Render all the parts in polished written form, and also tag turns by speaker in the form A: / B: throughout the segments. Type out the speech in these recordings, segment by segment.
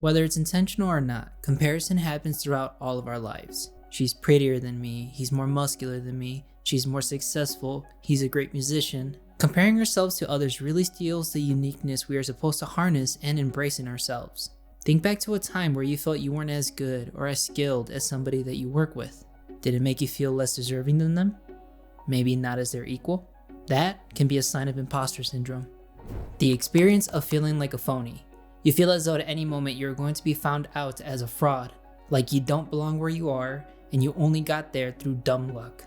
A: Whether it's intentional or not, comparison happens throughout all of our lives. She's prettier than me, he's more muscular than me, she's more successful, he's a great musician. Comparing ourselves to others really steals the uniqueness we are supposed to harness and embrace in ourselves. Think back to a time where you felt you weren't as good or as skilled as somebody that you work with. Did it make you feel less deserving than them? Maybe not as their equal? That can be a sign of imposter syndrome. The experience of feeling like a phony. You feel as though at any moment you're going to be found out as a fraud, like you don't belong where you are and you only got there through dumb luck.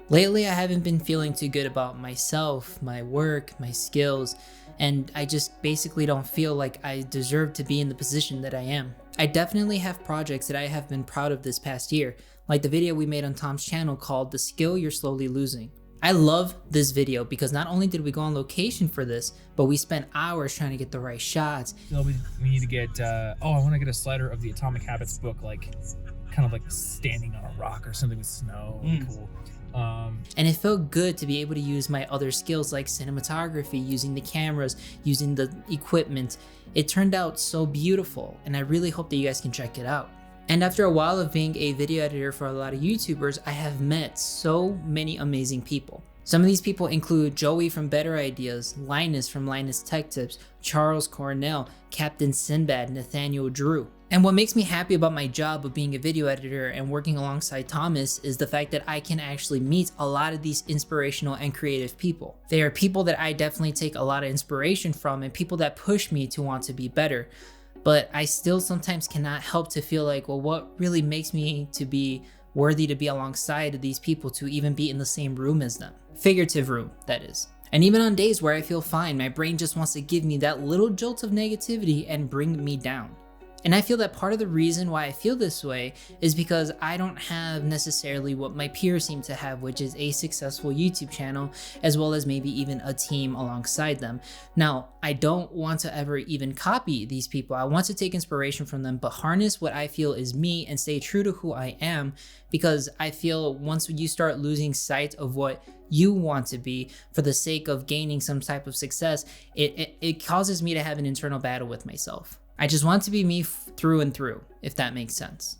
A: Lately, I haven't been feeling too good about myself, my work, my skills, and I just basically don't feel like I deserve to be in the position that I am. I definitely have projects that I have been proud of this past year, like the video we made on Tom's channel called The Skill You're Slowly Losing. I love this video because not only did we go on location for this, but we spent hours trying to get the right shots.
B: We need to get, I want to get a slider of the Atomic Habits book, like kind of like standing on a rock or something with snow. Cool.
A: And it felt good to be able to use my other skills like cinematography, using the cameras, using the equipment. It turned out so beautiful, and I really hope that you guys can check it out. And after a while of being a video editor for a lot of YouTubers, I have met so many amazing people. Some of these people include Joey from Better Ideas, Linus from Linus Tech Tips, Charles Cornell, Captain Sinbad, Nathaniel Drew. And what makes me happy about my job of being a video editor and working alongside Thomas is the fact that I can actually meet a lot of these inspirational and creative people. They are people that I definitely take a lot of inspiration from and people that push me to want to be better. But I still sometimes cannot help to feel like, well, what really makes me to be worthy to be alongside of these people, to even be in the same room as them? Figurative room, that is. And even on days where I feel fine, my brain just wants to give me that little jolt of negativity and bring me down. And I feel that part of the reason why I feel this way is because I don't have necessarily what my peers seem to have, which is a successful YouTube channel, as well as maybe even a team alongside them. Now, I don't want to ever even copy these people. I want to take inspiration from them, but harness what I feel is me and stay true to who I am, because I feel once you start losing sight of what you want to be for the sake of gaining some type of success, it causes me to have an internal battle with myself. I just want to be me through and through, if that makes sense.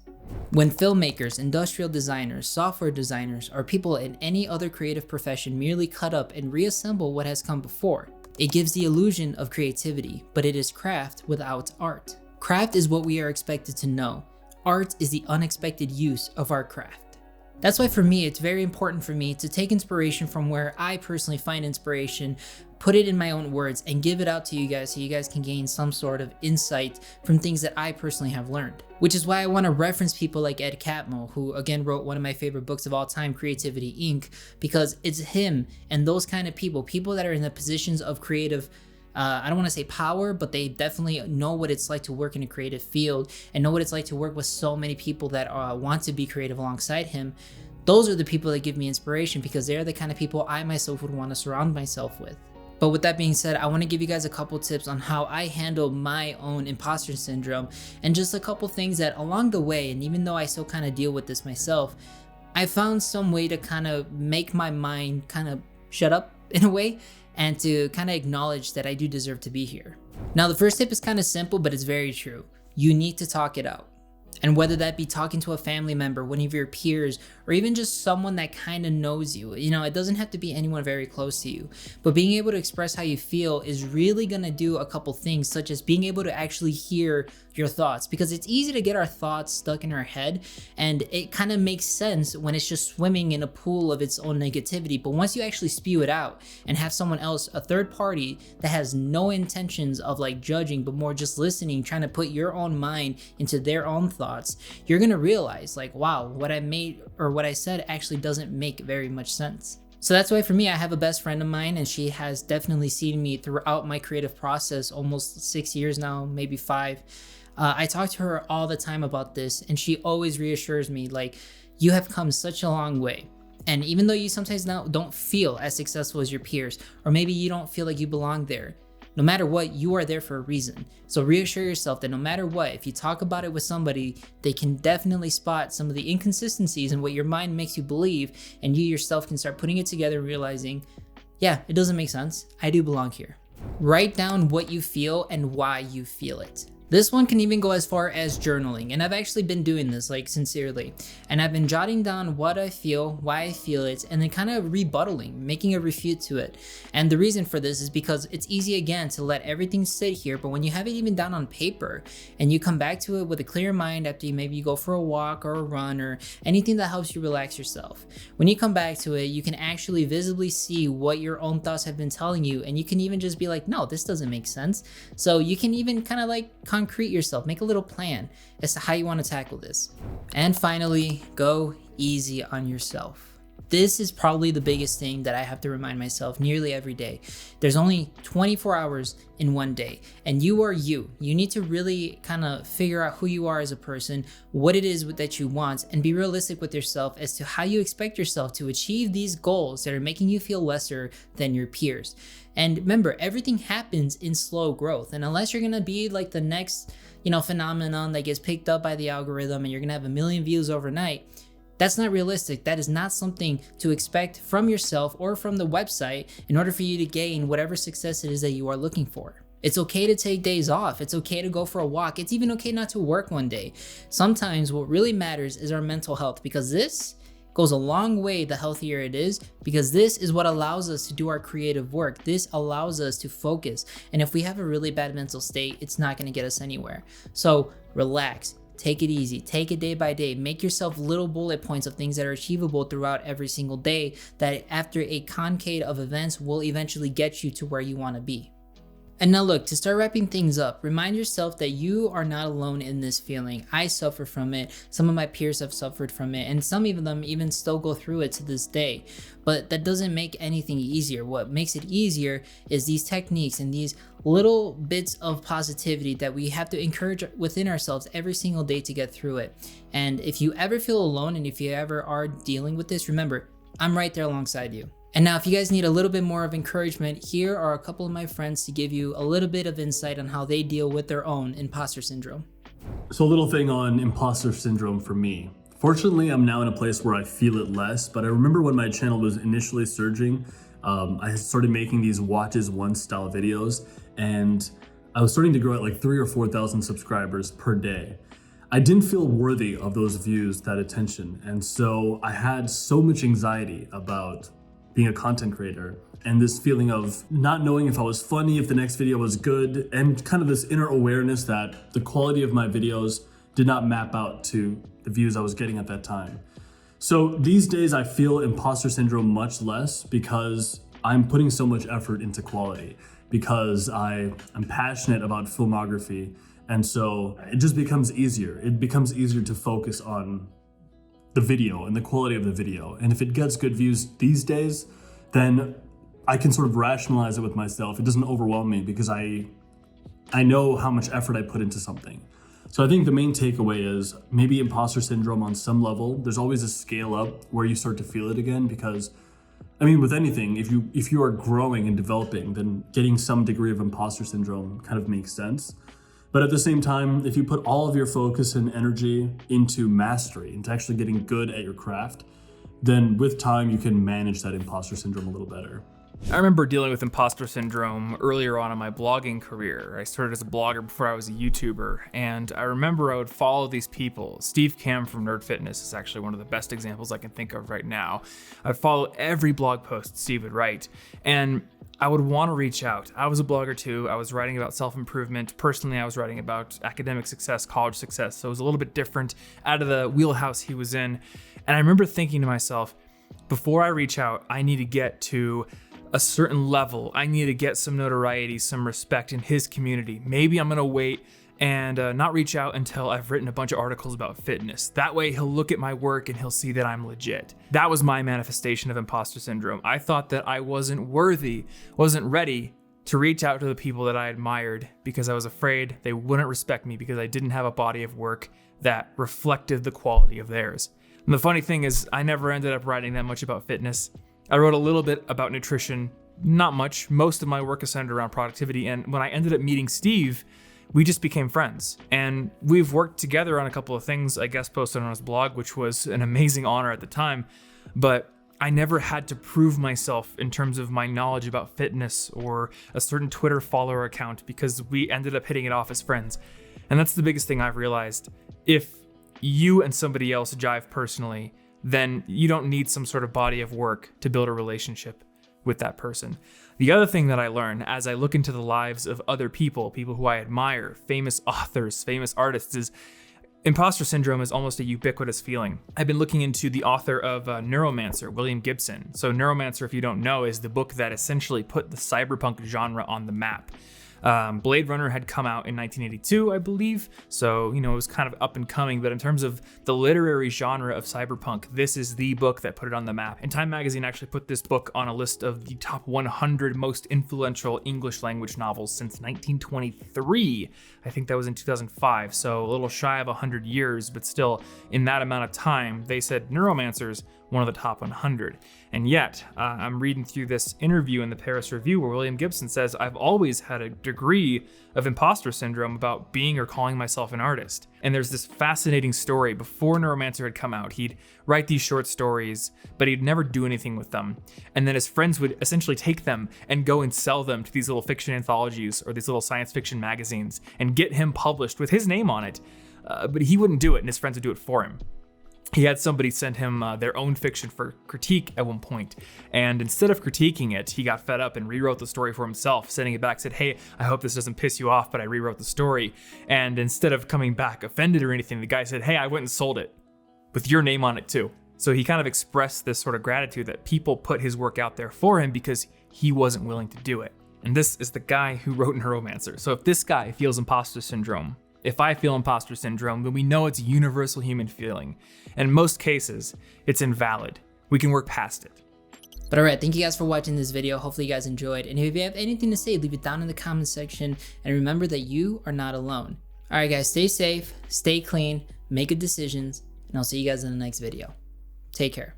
A: When filmmakers, industrial designers, software designers, or people in any other creative profession merely cut up and reassemble what has come before, it gives the illusion of creativity, but it is craft without art. Craft is what we are expected to know. Art is the unexpected use of our craft. That's why for me, it's very important for me to take inspiration from where I personally find inspiration, put it in my own words, and give it out to you guys so you guys can gain some sort of insight from things that I personally have learned. Which is why I want to reference people like Ed Catmull, who again wrote one of my favorite books of all time, Creativity Inc., because it's him and those kind of people that are in the positions of creative I don't want to say power, but they definitely know what it's like to work in a creative field and know what it's like to work with so many people that want to be creative alongside him. Those are the people that give me inspiration because they're the kind of people I myself would want to surround myself with. But with that being said, I want to give you guys a couple tips on how I handle my own imposter syndrome and just a couple things that along the way, and even though I still kind of deal with this myself, I found some way to kind of make my mind kind of shut up in a way, and to kind of acknowledge that I do deserve to be here. Now, the first tip is kind of simple, but it's very true. You need to talk it out. And whether that be talking to a family member, one of your peers, or even just someone that kind of knows you, it doesn't have to be anyone very close to you, but being able to express how you feel is really gonna do a couple things, such as being able to actually hear your thoughts, because it's easy to get our thoughts stuck in our head, and it kind of makes sense when it's just swimming in a pool of its own negativity. But once you actually spew it out and have someone else, a third party that has no intentions of like judging, but more just listening, trying to put your own mind into their own thoughts, you're gonna realize like, wow, what I made or what I said actually doesn't make very much sense. So that's why for me, I have a best friend of mine, and she has definitely seen me throughout my creative process, almost 6 years now, maybe 5. I talk to her all the time about this, and she always reassures me like, you have come such a long way. And even though you sometimes now don't feel as successful as your peers, or maybe you don't feel like you belong there, no matter what, you are there for a reason. So reassure yourself that no matter what, if you talk about it with somebody, they can definitely spot some of the inconsistencies in what your mind makes you believe, and you yourself can start putting it together and realizing, yeah, it doesn't make sense. I do belong here. Write down what you feel and why you feel it. This one can even go as far as journaling, and I've actually been doing this, like, sincerely. And I've been jotting down what I feel, why I feel it, and then kind of rebuttaling, making a refute to it. And the reason for this is because it's easy, again, to let everything sit here, but when you have it even down on paper, and you come back to it with a clear mind after you go for a walk or a run or anything that helps you relax yourself, when you come back to it, you can actually visibly see what your own thoughts have been telling you, and you can even just be like, no, this doesn't make sense. So you can even kind of like concrete yourself, make a little plan as to how you want to tackle this. And finally, go easy on yourself. This is probably the biggest thing that I have to remind myself nearly every day. There's only 24 hours in one day, and you are you. You need to really kind of figure out who you are as a person, what it is that you want, and be realistic with yourself as to how you expect yourself to achieve these goals that are making you feel lesser than your peers. And remember, everything happens in slow growth, and unless you're gonna be like the next, phenomenon that gets picked up by the algorithm and you're gonna have 1 million views overnight, that's not realistic. That is not something to expect from yourself or from the website in order for you to gain whatever success it is that you are looking for. It's okay to take days off. It's okay to go for a walk. It's even okay not to work one day. Sometimes what really matters is our mental health, because this goes a long way the healthier it is, because this is what allows us to do our creative work. This allows us to focus. And if we have a really bad mental state, it's not going to get us anywhere. So relax. Take it easy, take it day by day, make yourself little bullet points of things that are achievable throughout every single day that after a concave of events will eventually get you to where you want to be. And now look, to start wrapping things up, remind yourself that you are not alone in this feeling. I suffer from it, some of my peers have suffered from it, and some of them even still go through it to this day. But that doesn't make anything easier. What makes it easier is these techniques and these little bits of positivity that we have to encourage within ourselves every single day to get through it. And if you ever feel alone and if you ever are dealing with this, remember, I'm right there alongside you. And now if you guys need a little bit more of encouragement, here are a couple of my friends to give you a little bit of insight on how they deal with their own imposter syndrome.
C: So a little thing on imposter syndrome for me. Fortunately, I'm now in a place where I feel it less, but I remember when my channel was initially surging, I started making these watch as one style videos, and I was starting to grow at like 3,000 or 4,000 subscribers per day. I didn't feel worthy of those views, that attention, and so I had so much anxiety about being a content creator and this feeling of not knowing if I was funny, if the next video was good, and kind of this inner awareness that the quality of my videos did not map out to the views I was getting at that time. So these days I feel imposter syndrome much less because I'm putting so much effort into quality, because I'm passionate about filmography, and so it just becomes easier. It becomes easier to focus on the video and the quality of the video. And if it gets good views these days, then I can sort of rationalize it with myself. It doesn't overwhelm me because I know how much effort I put into something. So I think the main takeaway is maybe imposter syndrome on some level. There's always a scale up where you start to feel it again, because I mean, with anything, if you are growing and developing, then getting some degree of imposter syndrome kind of makes sense. But at the same time, if you put all of your focus and energy into mastery, into actually getting good at your craft, then with time you can manage that imposter syndrome a little better.
B: I remember dealing with imposter syndrome earlier on in my blogging career. I started as a blogger before I was a YouTuber, and I remember I would follow these people. Steve Cam from Nerd Fitness is actually one of the best examples I can think of right now. I'd follow every blog post Steve would write, and I would want to reach out. I was a blogger too. I was writing about self-improvement. Personally, I was writing about academic success, college success, so it was a little bit different out of the wheelhouse he was in. And I remember thinking to myself, before I reach out, I need to get to a certain level. I need to get some notoriety, some respect in his community. Maybe I'm gonna wait and not reach out until I've written a bunch of articles about fitness. That way he'll look at my work and he'll see that I'm legit. That was my manifestation of imposter syndrome. I thought that I wasn't worthy, wasn't ready to reach out to the people that I admired because I was afraid they wouldn't respect me because I didn't have a body of work that reflected the quality of theirs. And the funny thing is, I never ended up writing that much about fitness. I wrote a little bit about nutrition, not much. Most of my work is centered around productivity. And when I ended up meeting Steve, we just became friends. And we've worked together on a couple of things. I guest posted on his blog, which was an amazing honor at the time. But I never had to prove myself in terms of my knowledge about fitness or a certain Twitter follower account because we ended up hitting it off as friends. And that's the biggest thing I've realized. If you and somebody else jive personally, then you don't need some sort of body of work to build a relationship with that person. The other thing that I learn as I look into the lives of other people who I admire, famous authors, famous artists, is imposter syndrome is almost a ubiquitous feeling. I've been looking into the author of Neuromancer, William Gibson. So Neuromancer, if you don't know, is the book that essentially put the cyberpunk genre on the map. Blade Runner had come out in 1982, I believe, so it was kind of up and coming, but in terms of the literary genre of cyberpunk, this is the book that put it on the map. And Time Magazine actually put this book on a list of the top 100 most influential English language novels since 1923. I think that was in 2005, so a little shy of 100 years, but still, in that amount of time, they said Neuromancer's one of the top 100. And yet, I'm reading through this interview in the Paris Review where William Gibson says, I've always had a degree of imposter syndrome about being or calling myself an artist. And there's this fascinating story. Before Neuromancer had come out, he'd write these short stories, but he'd never do anything with them. And then his friends would essentially take them and go and sell them to these little fiction anthologies or these little science fiction magazines and get him published with his name on it. But he wouldn't do it, and his friends would do it for him. He had somebody send him their own fiction for critique at one point, and instead of critiquing it, he got fed up and rewrote the story for himself, sending it back, said, hey, I hope this doesn't piss you off, but I rewrote the story. And instead of coming back offended or anything, the guy said, hey, I went and sold it with your name on it too. So he kind of expressed this sort of gratitude that people put his work out there for him because he wasn't willing to do it. And this is the guy who wrote Neuromancer. So if this guy feels imposter syndrome, if I feel imposter syndrome, then we know it's a universal human feeling. And in most cases, it's invalid. We can work past it.
A: But alright, thank you guys for watching this video. Hopefully you guys enjoyed. And if you have anything to say, leave it down in the comment section. And remember that you are not alone. Alright guys, stay safe, stay clean, make good decisions, and I'll see you guys in the next video. Take care.